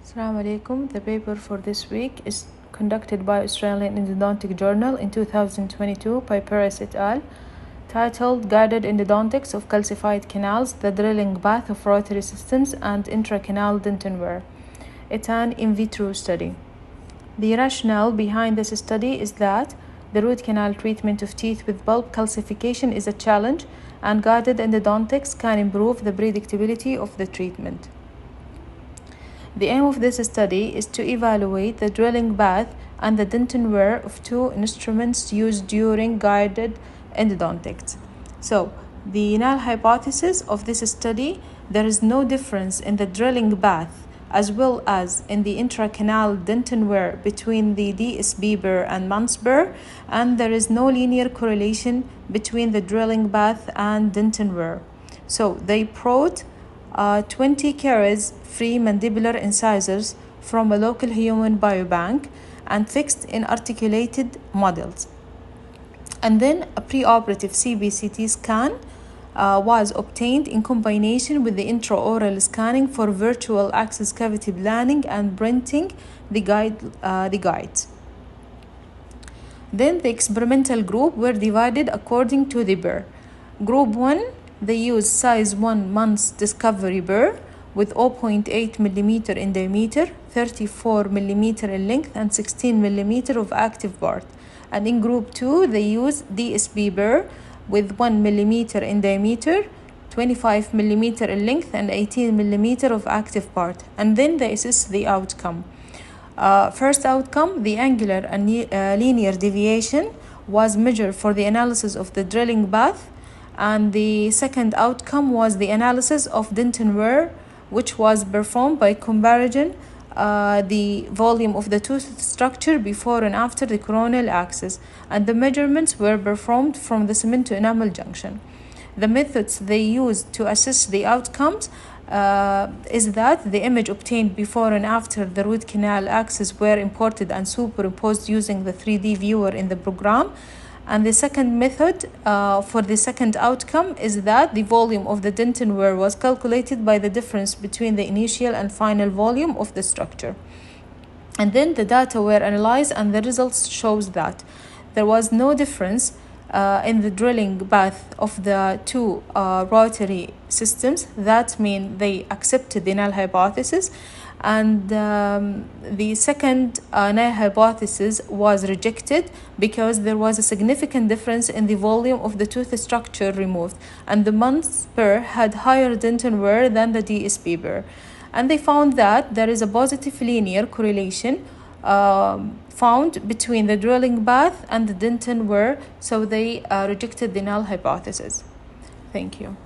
Assalamu alaikum. The paper for this week is conducted by Australian Endodontic Journal in 2022 by Pires et al., titled Guided Endodontics of Calcified Canals, the Drilling Bath of Rotary Systems and Intracanal Dentin. It's an in vitro study. The rationale behind this study is that the root canal treatment of teeth with pulp calcification is a challenge, and guided endodontics can improve the predictability of the treatment. The aim of this study is to evaluate the drilling bath and the dentin wear of two instruments used during guided endodontics. So, the null hypothesis of this study: there is no difference in the drilling bath as well as in the intracanal dentin wear between the DSB burr and Mans burr, and there is no linear correlation between the drilling bath and dentin wear. So, they brought 20 caries free mandibular incisors from a local human biobank and fixed in articulated models. And then a preoperative CBCT scan was obtained in combination with the intraoral scanning for virtual access cavity planning and printing the guides. Then the experimental group were divided according to the burr. Group 1, they used size 1 Mans discovery burr with 0.8 mm in diameter, 34 mm in length, and 16 mm of active part. And in group 2, they used DSB burr with 1 mm in diameter, 25 mm in length, and 18 mm of active part. And then they assess the outcome. First outcome, the angular and linear deviation was measured for the analysis of the drilling bath, and the second outcome was the analysis of dentin wear, which was performed by comparison the volume of the tooth structure before and after the coronal axis, and the measurements were performed from the cement to enamel junction. The methods they used to assess the outcomes is that the image obtained before and after the root canal axis were imported and superimposed using the 3D viewer in the program. And the second method for the second outcome is that the volume of the dentin wear was calculated by the difference between the initial and final volume of the structure. And then the data were analyzed, and the results shows that there was no difference in the drilling bath of the two rotary systems. That means they accepted the null hypothesis, and the second null hypothesis was rejected because there was a significant difference in the volume of the tooth structure removed, and the Mans burr had higher dentin wear than the DSB burr. And they found that there is a positive linear correlation found between the drilling bath and the dentin wear, so they rejected the null hypothesis. Thank you.